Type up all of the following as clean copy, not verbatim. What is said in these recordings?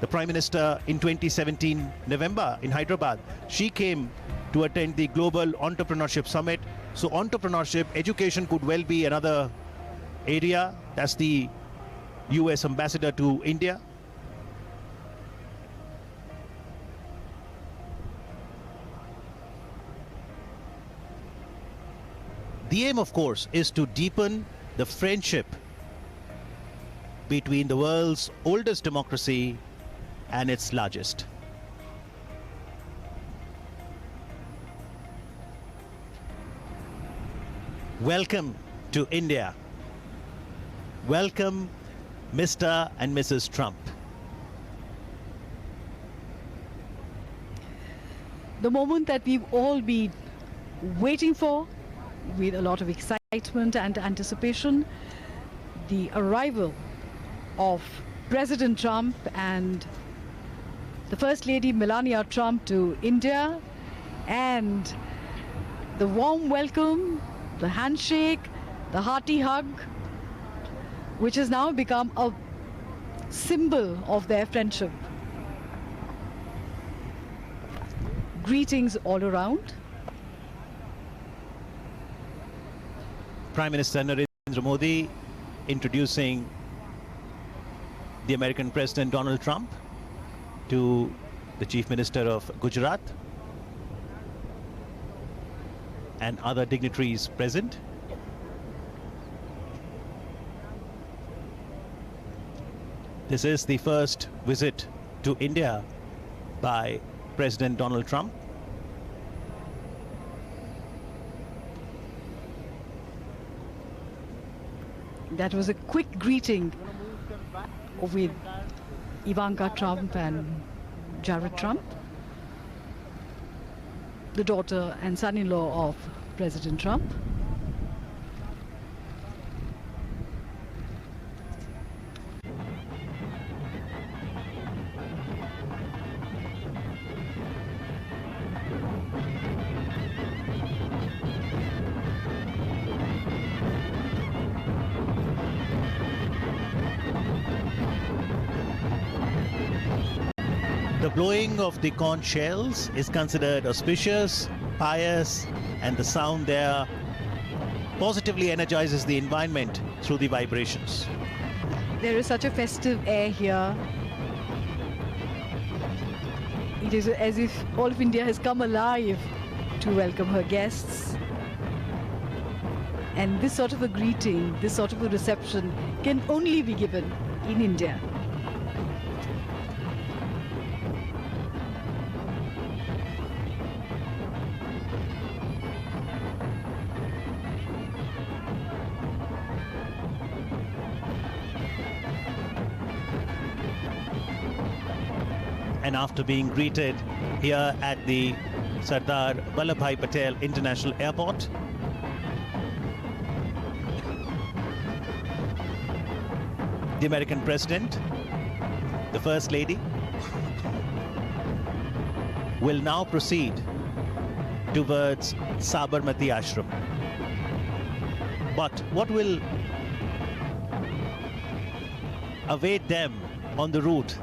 the Prime Minister in 2017 November in Hyderabad. She came to attend the Global Entrepreneurship Summit. So entrepreneurship, education could well be another area. That's the US Ambassador to India. The aim, of course, is to deepen the friendship between the world's oldest democracy and its largest. Welcome to India. Welcome, Mr. and Mrs. Trump. The moment that we've all been waiting for with a lot of excitement and anticipation, the arrival of President Trump and the First Lady Melania Trump to India, and the warm welcome, the handshake, the hearty hug, which has now become a symbol of their friendship. Greetings all around. Prime Minister Narendra Modi introducing the American President Donald Trump to the Chief Minister of Gujarat and other dignitaries present. This is the first visit to India by President Donald Trump. That was a quick greeting with Ivanka Trump and Jared Trump, the daughter and son-in-law of President Trump. The blowing of the conch shells is considered auspicious, pious, and the sound there positively energizes the environment through the vibrations. There is such a festive air here. It is as if all of India has come alive to welcome her guests. And this sort of a greeting, this sort of a reception can only be given in India. And after being greeted here at the Sardar Vallabhbhai Patel International Airport, the American President, the First Lady, will now proceed towards Sabarmati Ashram. But what will await them on the route,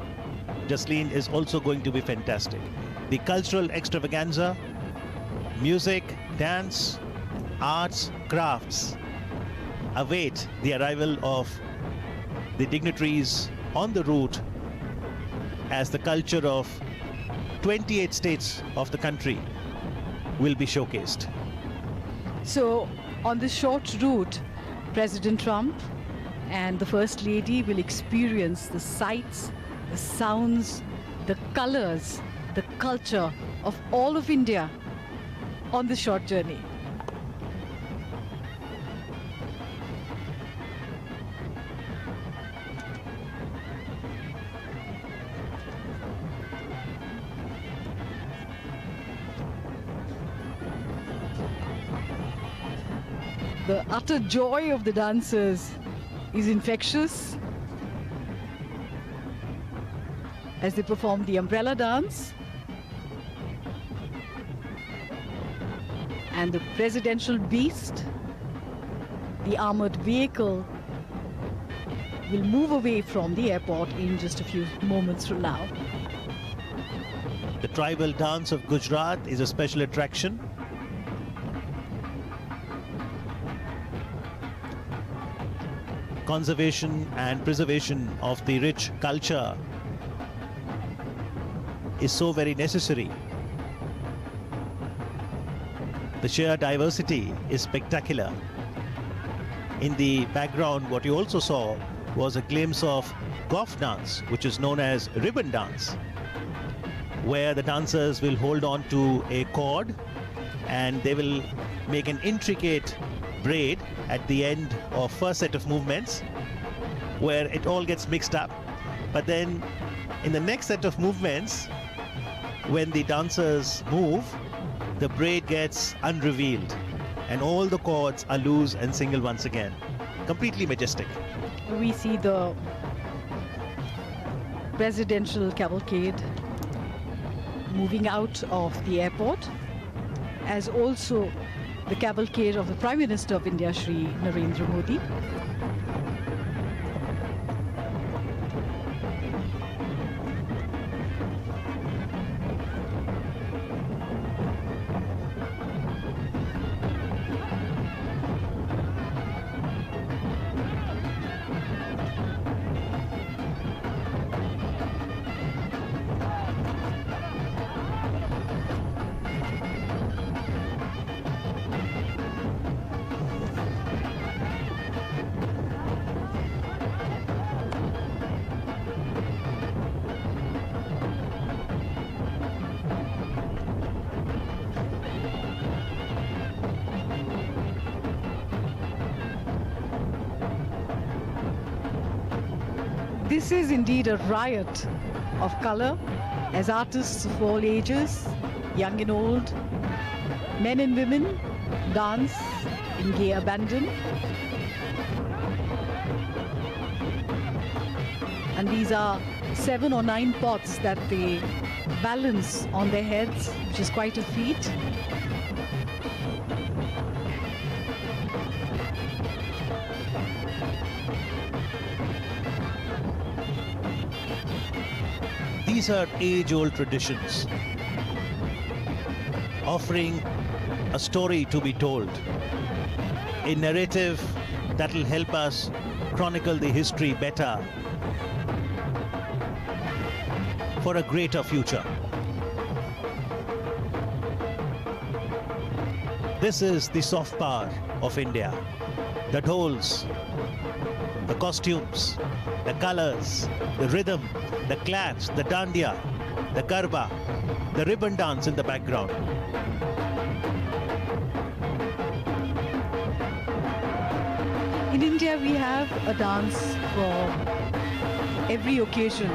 Jasleen, is also going to be fantastic. The cultural extravaganza, music, dance, arts, crafts await the arrival of the dignitaries on the route as the culture of 28 states of the country will be showcased. So on this short route, President Trump and the First Lady will experience the sights, the sounds, the colors, the culture of all of India on this short journey. The utter joy of the dancers is infectious as they perform the umbrella dance. And the presidential beast, the armored vehicle, will move away from the airport in just a few moments from now. The tribal dance of Gujarat is a special attraction. Conservation and preservation of the rich culture is so very necessary. The sheer diversity is spectacular. In the background, what you also saw was a glimpse of Goff dance, which is known as ribbon dance, where the dancers will hold on to a cord and they will make an intricate braid at the end of first set of movements, where it all gets mixed up. But then in the next set of movements, when the dancers move, the braid gets unrevealed and all the cords are loose and single once again. Completely majestic. We see the presidential cavalcade moving out of the airport, as also the cavalcade of the Prime Minister of India, Shri Narendra Modi. This is indeed a riot of color, as artists of all ages, young and old, men and women, dance in gay abandon. And these are 7 or 9 pots that they balance on their heads, which is quite a feat. These are age-old traditions, offering a story to be told, a narrative that will help us chronicle the history better for a greater future. This is the soft power of India that holds the costumes, the colors, the rhythm, the clash, the dandiya, the garba, the ribbon dance in the background. In India, we have a dance for every occasion,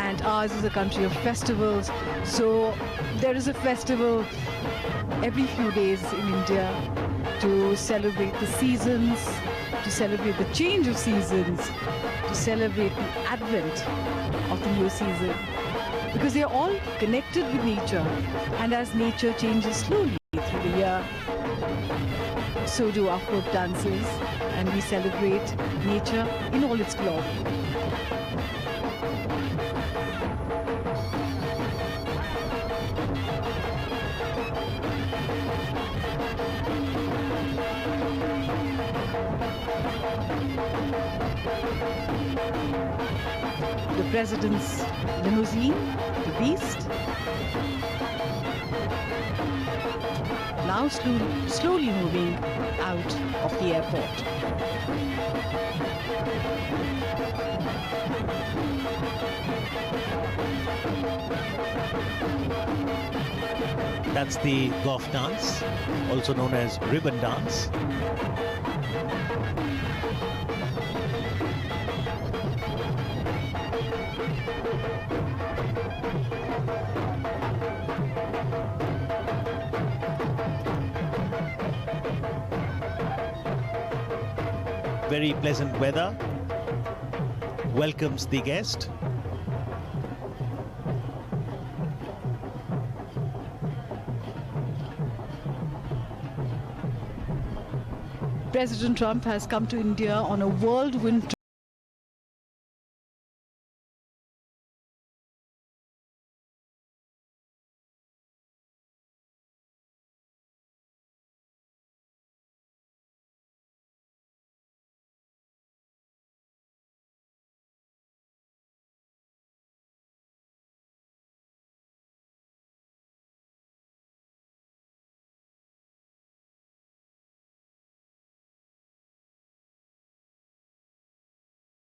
and ours is a country of festivals. So there is a festival every few days in India to celebrate the seasons, to celebrate the change of seasons, to celebrate the advent of the new season, because they are all connected with nature, and as nature changes slowly through the year, so do our folk dances, and we celebrate nature in all its glory. The President's limousine, the Beast, now slowly moving out of the airport. That's the Goff dance, also known as ribbon dance. Very pleasant weather welcomes the guest. President Trump has come to India on a whirlwind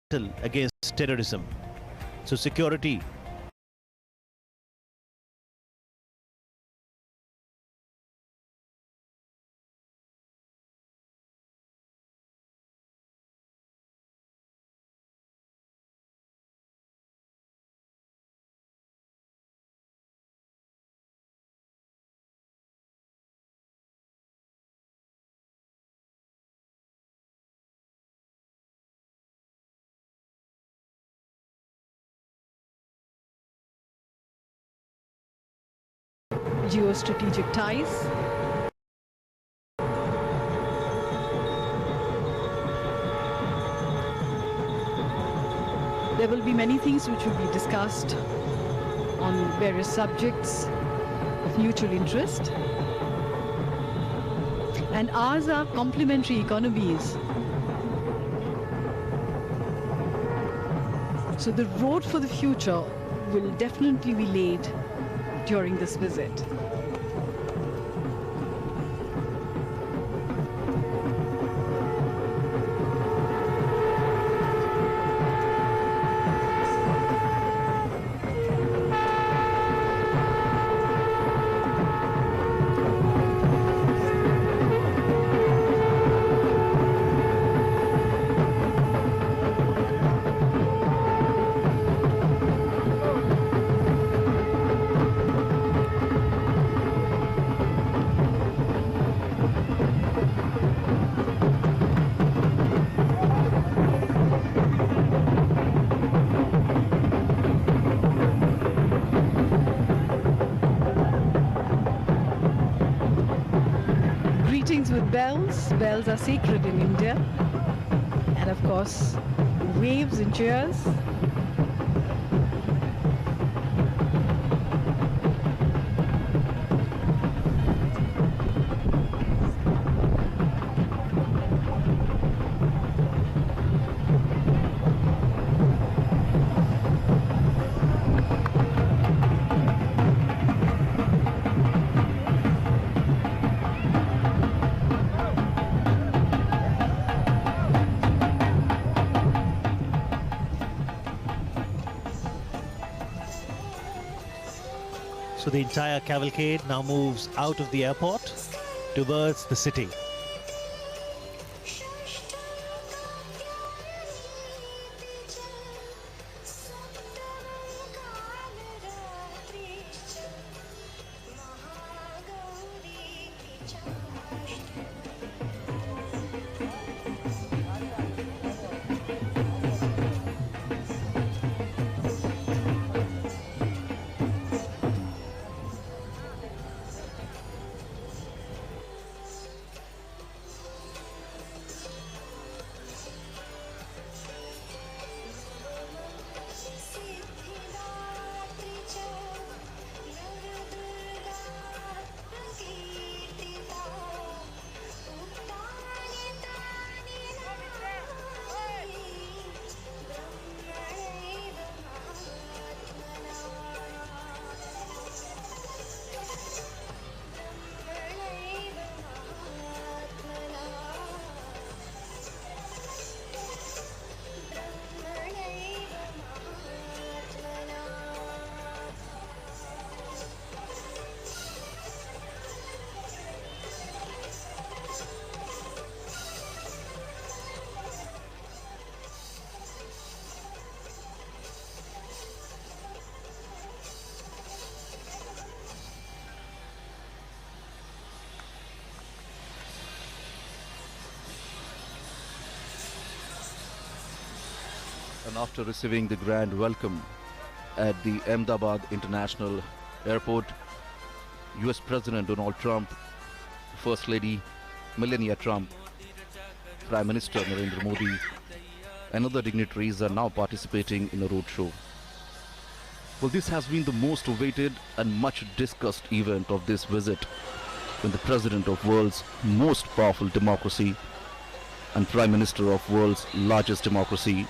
battle against terrorism. So security geostrategic ties. There will be many things which will be discussed on various subjects of mutual interest. And ours are complementary economies. So the road for the future will definitely be laid during this visit. Greetings with bells. Bells are sacred in India. And of course, waves and cheers. So the entire cavalcade now moves out of the airport towards the city. And after receiving the grand welcome at the Ahmedabad International Airport, US President Donald Trump, First Lady Melania Trump, Prime Minister Narendra Modi, and other dignitaries are now participating in a roadshow. Well, this has been the most awaited and much discussed event of this visit, when the President of world's most powerful democracy and Prime Minister of world's largest democracy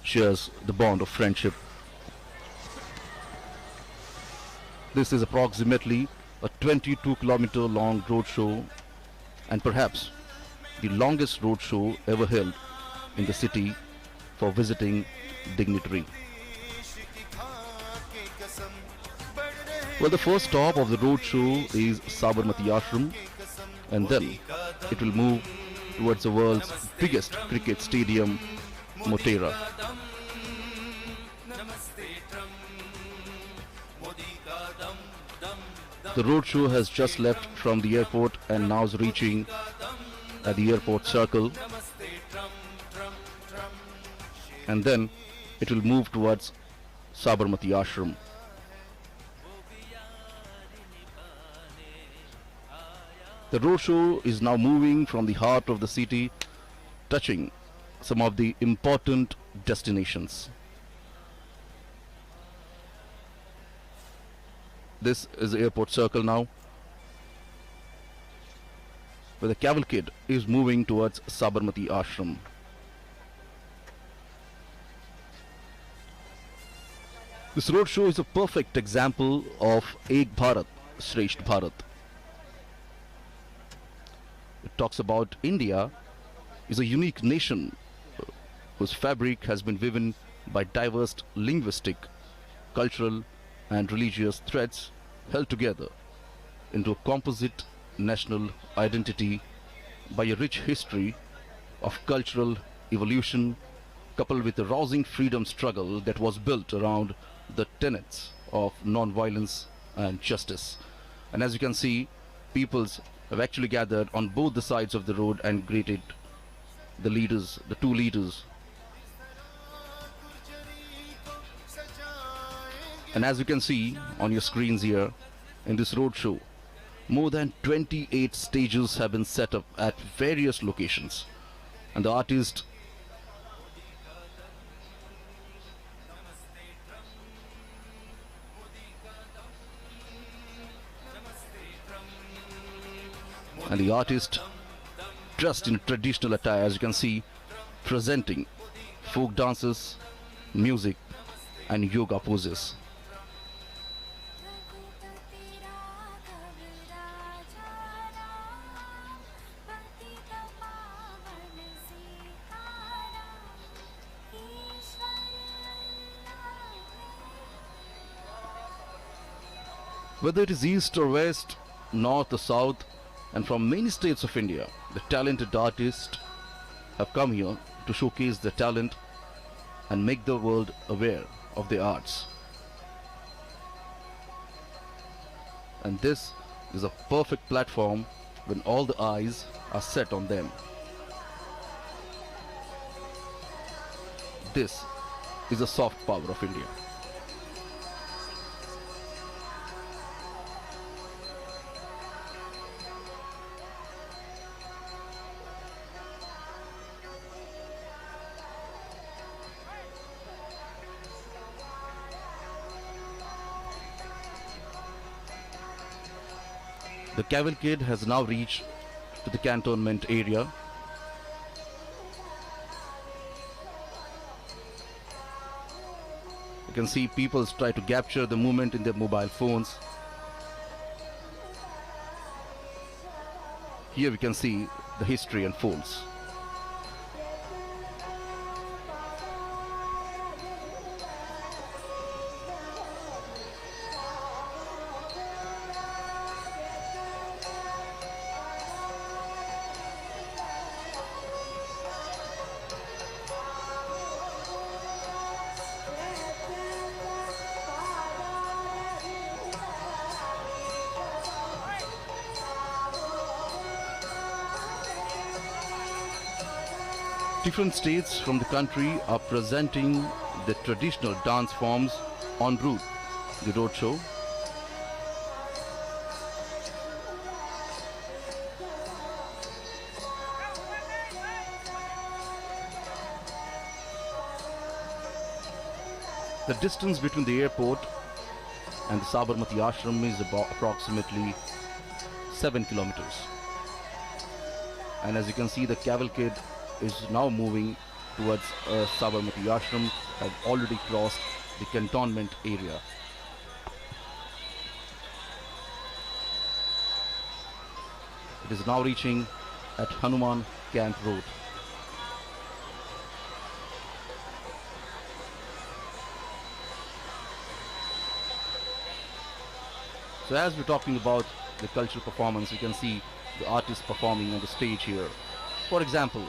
shares the bond of friendship. This is approximately a 22-kilometer long roadshow, and perhaps the longest roadshow ever held in the city for visiting dignitary. Well, the first stop of the roadshow is Sabarmati Ashram, and then it will move towards the world's biggest cricket stadium, Motera. The roadshow has just left from the airport and now is reaching at the airport circle, and then it will move towards Sabarmati Ashram. The roadshow is now moving from the heart of the city, touching some of the important destinations. This is the airport circle now, where the cavalcade is moving towards Sabarmati Ashram. This roadshow is a perfect example of Ek Bharat, Shresth Bharat. It talks about India is a unique nation whose fabric has been woven by diverse linguistic, cultural and religious threads held together into a composite national identity by a rich history of cultural evolution coupled with a rousing freedom struggle that was built around the tenets of non-violence and justice. And as you can see, peoples have actually gathered on both the sides of the road and greeted the leaders, the two leaders. And as you can see on your screens here, in this roadshow, more than 28 stages have been set up at various locations. And the artist dressed in traditional attire, as you can see, presenting folk dances, music and yoga poses. Whether it is east or west, north or south, and from many states of India, the talented artists have come here to showcase their talent and make the world aware of the arts. And this is a perfect platform when all the eyes are set on them. This is the soft power of India. The cavalcade has now reached to the cantonment area. You can see people try to capture the movement in their mobile phones. Here we can see the history unfolds. Different states from the country are presenting the traditional dance forms en route the roadshow. The distance between the airport and the Sabarmati Ashram is about approximately 7 kilometers. And as you can see, the cavalcade is now moving towards Sabarmati Ashram, have already crossed the cantonment area. It is now reaching at Hanuman Camp Road. So as we're talking about the cultural performance, you can see the artists performing on the stage here. For example,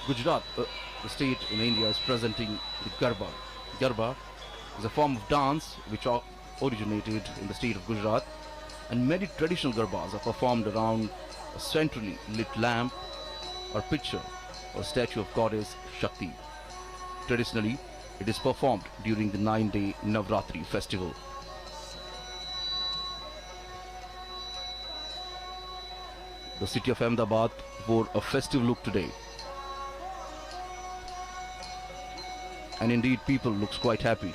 Gujarat, the state in India, is presenting the Garba. Garba is a form of dance which originated in the state of Gujarat, and many traditional Garbas are performed around a centrally lit lamp or picture or statue of goddess Shakti. Traditionally, it is performed during the 9-day Navratri festival. The city of Ahmedabad wore a festive look today. And indeed, people looks quite happy.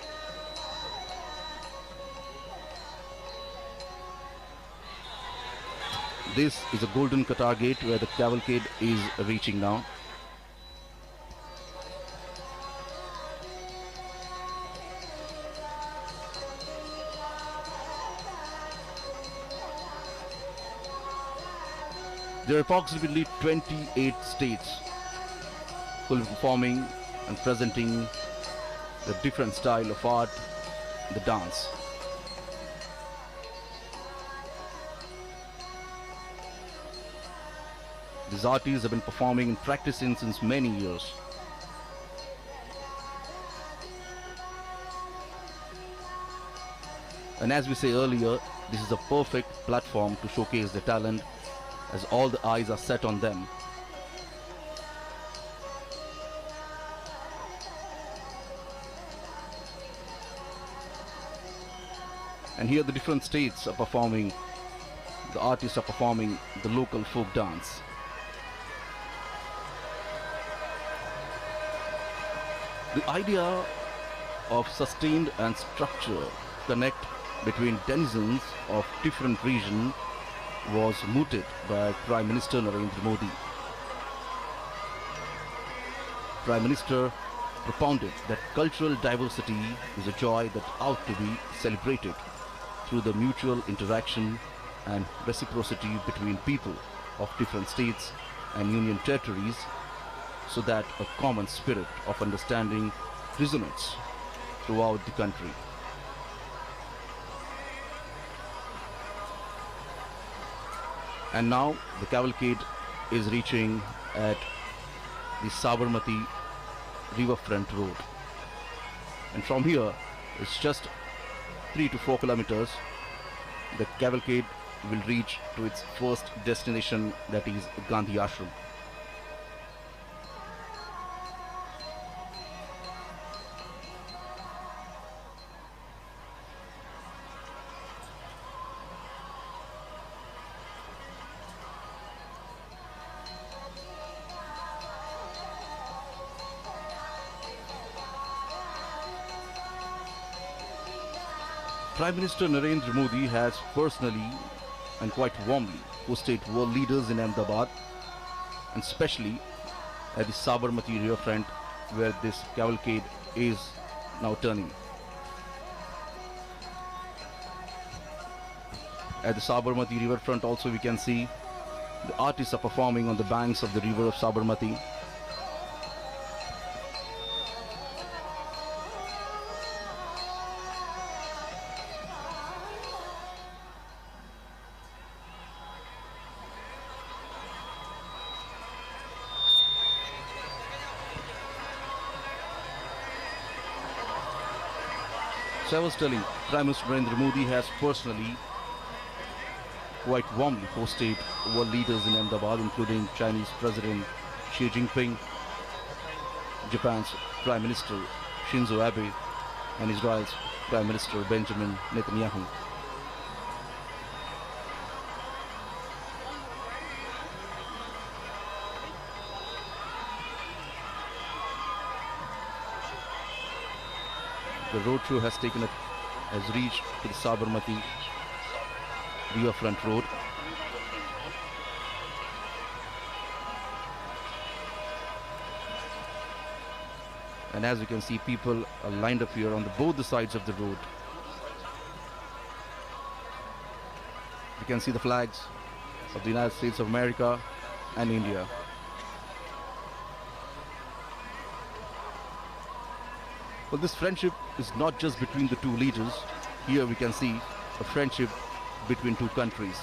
This is a golden Qatar gate where the cavalcade is reaching now. There are approximately 28 states who will be performing and presenting the different style of art, the dance. These artists have been performing and practicing since many years. And as we say earlier, this is a perfect platform to showcase their talent, as all the eyes are set on them. And here the different states are performing, the artists are performing the local folk dance. The idea of sustained and structured connect between denizens of different regions was mooted by Prime Minister Narendra Modi. Prime Minister propounded that cultural diversity is a joy that ought to be celebrated through the mutual interaction and reciprocity between people of different states and union territories, so that a common spirit of understanding resonates throughout the country. And now the cavalcade is reaching at the Sabarmati riverfront road. And from here, it's just 3 to 4 kilometers. The cavalcade will reach to its first destination, that is Gandhi Ashram. Prime Minister Narendra Modi has personally and quite warmly hosted world leaders in Ahmedabad, and especially at the Sabarmati riverfront where this cavalcade is now turning. At the Sabarmati riverfront also we can see the artists are performing on the banks of the river of Sabarmati. So I was telling, Prime Minister Narendra Modi has personally quite warmly hosted world leaders in Ahmedabad, including Chinese President Xi Jinping, Japan's Prime Minister Shinzo Abe, and Israel's Prime Minister Benjamin Netanyahu. The roadshow has reached to the Sabarmati riverfront road. And as you can see, people are lined up here on both the sides of the road. You can see the flags of the United States of America and India. Well, this friendship is not just between the two leaders. Here we can see a friendship between two countries.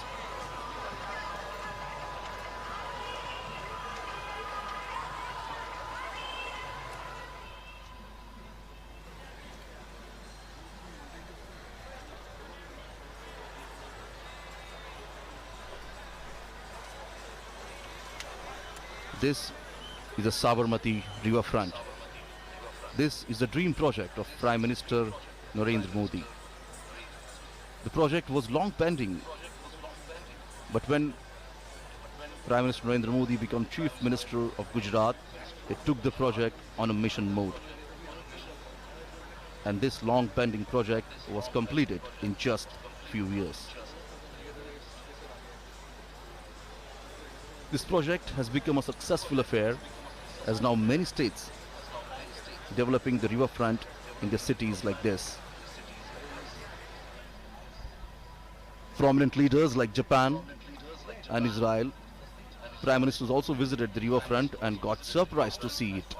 This is the Sabarmati riverfront. This is the dream project of Prime Minister Narendra Modi. The project was long pending, but when Prime Minister Narendra Modi became Chief Minister of Gujarat, he took the project on a mission mode. And this long pending project was completed in just few years. This project has become a successful affair, as now many states developing the riverfront in their cities like this. Prominent leaders like Japan and Israel, Prime Ministers also visited the riverfront and got surprised to see it.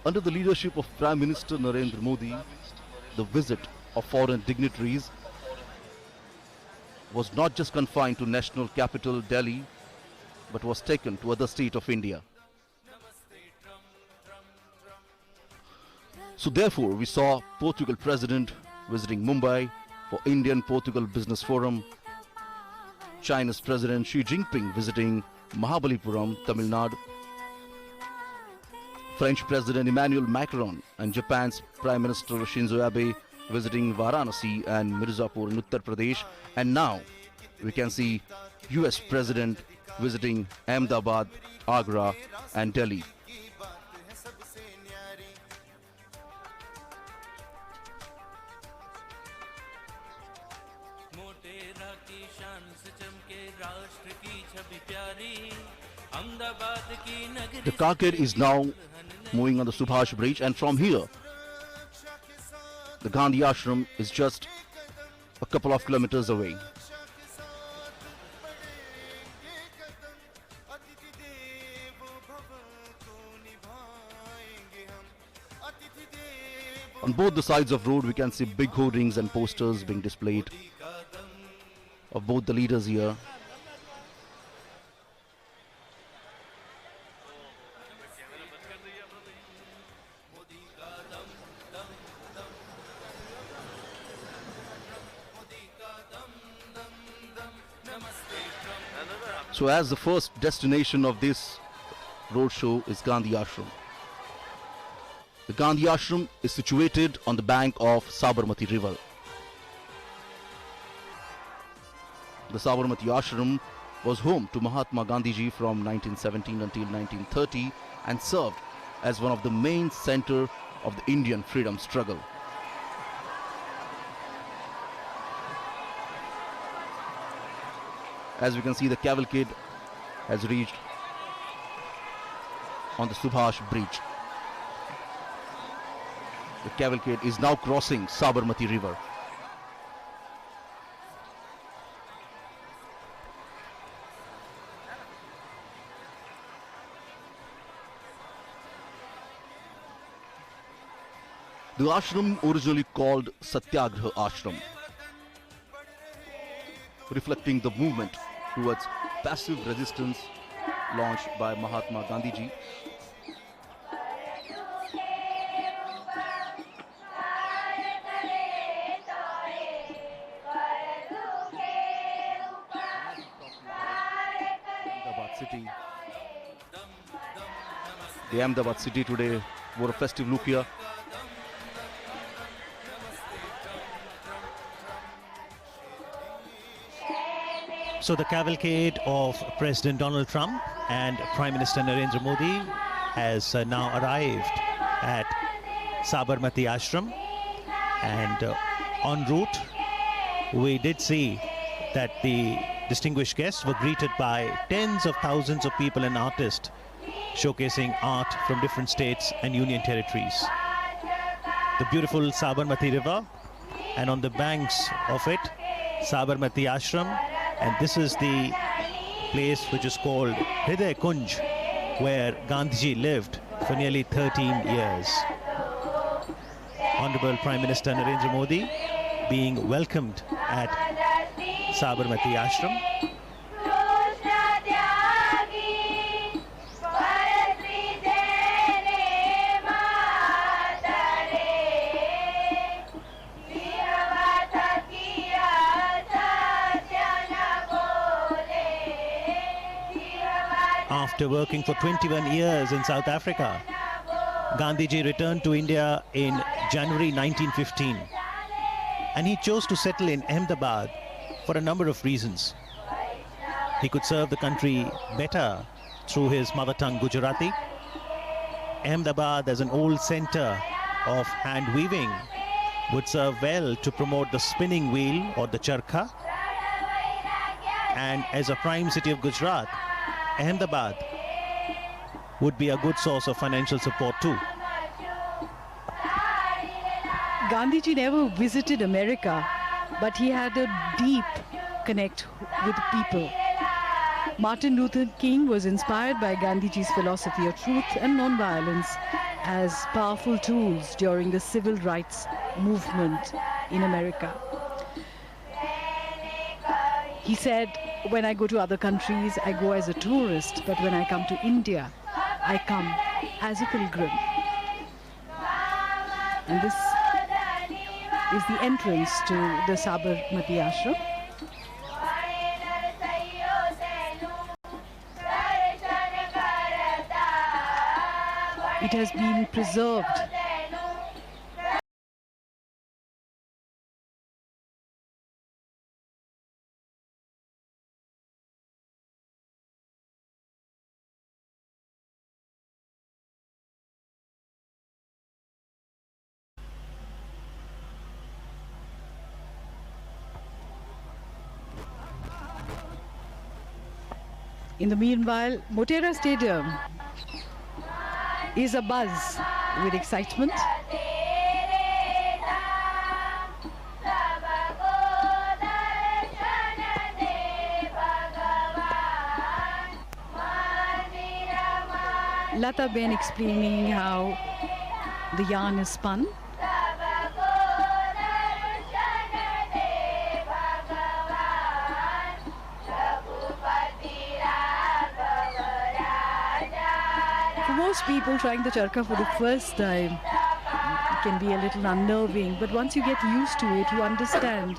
Under the leadership of Prime Minister Narendra Modi, the visit of foreign dignitaries was not just confined to national capital Delhi, but was taken to other states of India. So therefore, we saw Portugal President visiting Mumbai for Indian-Portugal Business Forum, China's President Xi Jinping visiting Mahabalipuram, Tamil Nadu, French President Emmanuel Macron and Japan's Prime Minister Shinzo Abe visiting Varanasi and Mirzapur in Uttar Pradesh, and now we can see US President visiting Ahmedabad, Agra and Delhi. The carcade is now moving on the Subhash Bridge, and from here the Gandhi Ashram is just a couple of kilometers away. On both the sides of road we can see big hoardings and posters being displayed of both the leaders here. So as the first destination of this roadshow is Gandhi Ashram. The Gandhi Ashram is situated on the bank of Sabarmati River. The Sabarmati Ashram was home to Mahatma Gandhiji from 1917 until 1930 and served as one of the main center of the Indian freedom struggle. As we can see, the cavalcade has reached on the Subhash Bridge. The cavalcade is now crossing Sabarmati River. The ashram originally called Satyagraha Ashram, reflecting the movement towards passive resistance launched by Mahatma Gandhiji. City. The Ahmedabad city today wore a festive look here. So the cavalcade of President Donald Trump and Prime Minister Narendra Modi has now arrived at Sabarmati Ashram, and en route we did see that the distinguished guests were greeted by tens of thousands of people and artists showcasing art from different states and union territories. The beautiful Sabarmati River, and on the banks of it, Sabarmati Ashram, and this is the place which is called Hriday Kunj, where Gandhiji lived for nearly 13 years. Honorable Prime Minister Narendra Modi being welcomed at Sabarmati Ashram. After working for 21 years in South Africa, Gandhiji returned to India in January 1915, and he chose to settle in Ahmedabad for a number of reasons. He could serve the country better through his mother tongue Gujarati. Ahmedabad, as an old center of hand weaving, would serve well to promote the spinning wheel or the charkha. And as a prime city of Gujarat, Ahmedabad would be a good source of financial support too. Gandhiji never visited America, but he had a deep connect with people. Martin Luther King was inspired by Gandhiji's philosophy of truth and non-violence as powerful tools during the civil rights movement in America. He said, when I go to other countries, I go as a tourist, but when I come to India, I come as a pilgrim. And this is the entrance to the Sabarmati Ashram. It has been preserved. In the meanwhile, Motera Stadium is abuzz with excitement. Lata Ben explaining how the yarn is spun. For most people, trying the charkha for the first time can be a little unnerving, but once you get used to it, you understand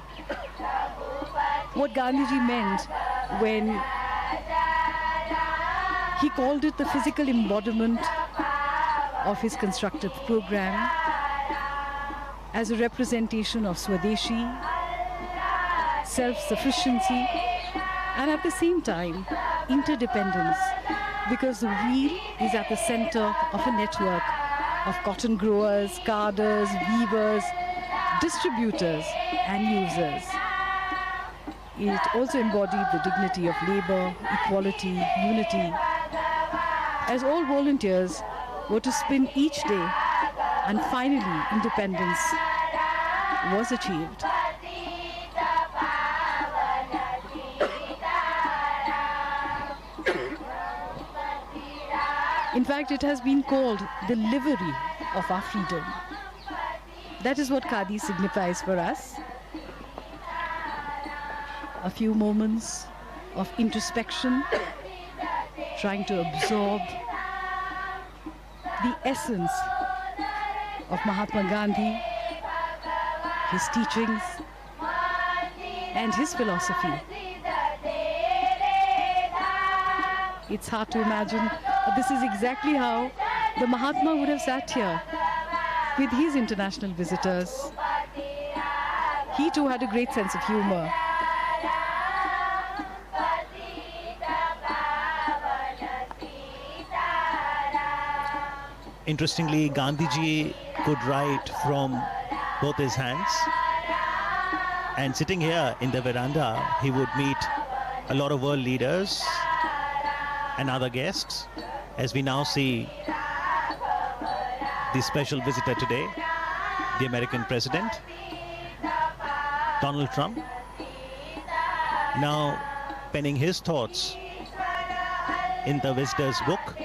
what Gandhiji meant when he called it the physical embodiment of his constructive program as a representation of Swadeshi, self-sufficiency, and at the same time, interdependence, because the wheel is at the center of a network of cotton growers, carders, weavers, distributors, and users. It also embodied the dignity of labor, equality, unity, as all volunteers were to spin each day, and finally independence was achieved. In fact, it has been called the livery of our freedom. That is what Khadi signifies for us. A few moments of introspection, trying to absorb the essence of Mahatma Gandhi, his teachings, and his philosophy. It's hard to imagine, but this is exactly how the Mahatma would have sat here with his international visitors. He too had a great sense of humor. Interestingly, Gandhiji could write from both his hands, and sitting here in the veranda, he would meet a lot of world leaders and other guests, as we now see the special visitor today, the American President, Donald Trump, now penning his thoughts in the visitor's book.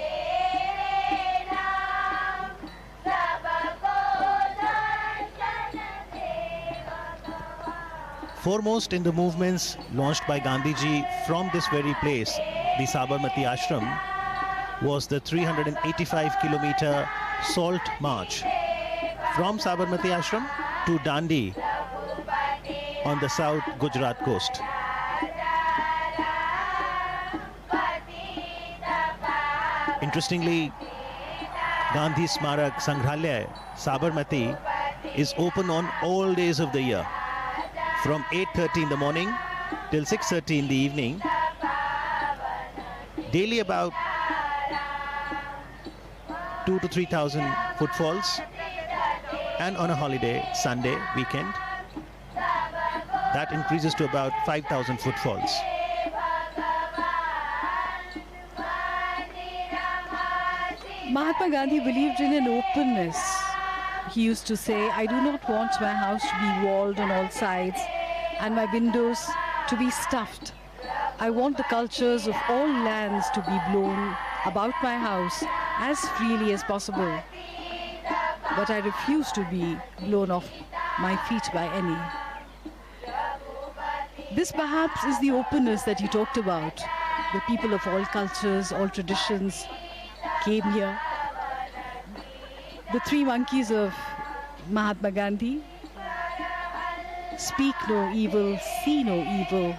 Foremost in the movements launched by Gandhiji from this very place, the Sabarmati Ashram, was the 385-kilometer Salt March from Sabarmati Ashram to Dandi on the south Gujarat coast. Interestingly, Gandhi Smarak Sangrahalaya, Sabarmati, is open on all days of the year, from 8:30 in the morning till 6:30 in the evening. Daily about 2,000 to 3,000 footfalls, and on a holiday, Sunday, weekend, that increases to about 5,000 footfalls. Mahatma Gandhi believed in an openness. He used to say, I do not want my house to be walled on all sides and my windows to be stuffed. I want the cultures of all lands to be blown about my house as freely as possible. But I refuse to be blown off my feet by any. This perhaps is the openness that he talked about. The people of all cultures, all traditions came here. The three monkeys of Mahatma Gandhi: speak no evil, see no evil,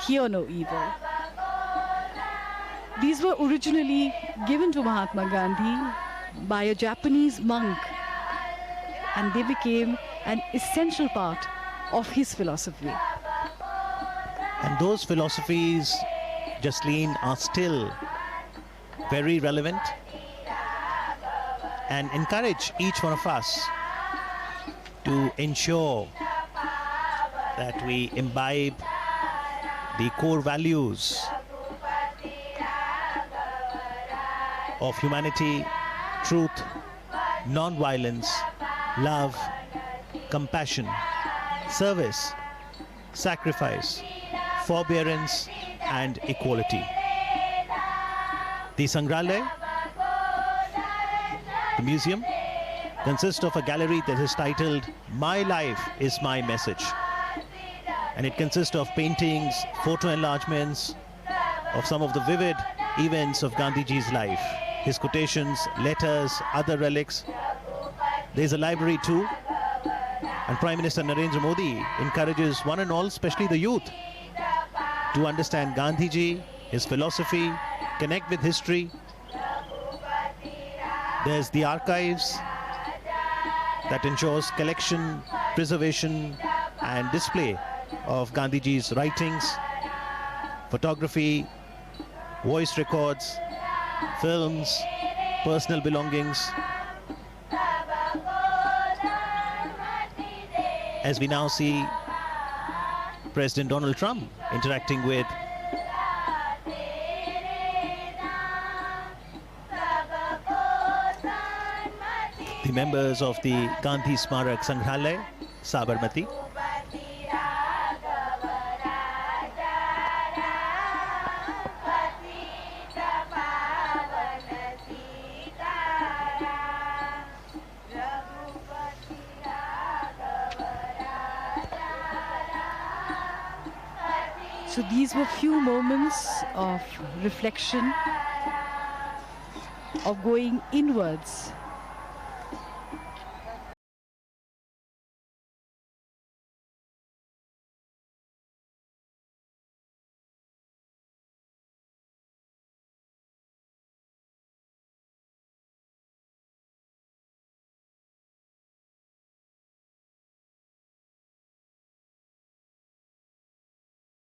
hear no evil. These were originally given to Mahatma Gandhi by a Japanese monk, and they became an essential part of his philosophy. And those philosophies, Jasleen, are still very relevant and encourage each one of us to ensure that we imbibe the core values of humanity, truth, non-violence, love, compassion, service, sacrifice, forbearance, and equality. The Sangrahalaya, the museum, consists of a gallery that is titled My Life is My Message. And it consists of paintings, photo enlargements of some of the vivid events of Gandhiji's life, his quotations, letters, other relics. There's a library too. And Prime Minister Narendra Modi encourages one and all, especially the youth, to understand Gandhiji, his philosophy, connect with history. There's the archives that ensures collection, preservation, and display of Gandhiji's writings, photography, voice records, films, personal belongings. As we now see President Donald Trump interacting with the members of the Gandhi Smarak Sangrahalaya, Sabarmati. So these were few moments of reflection, of going inwards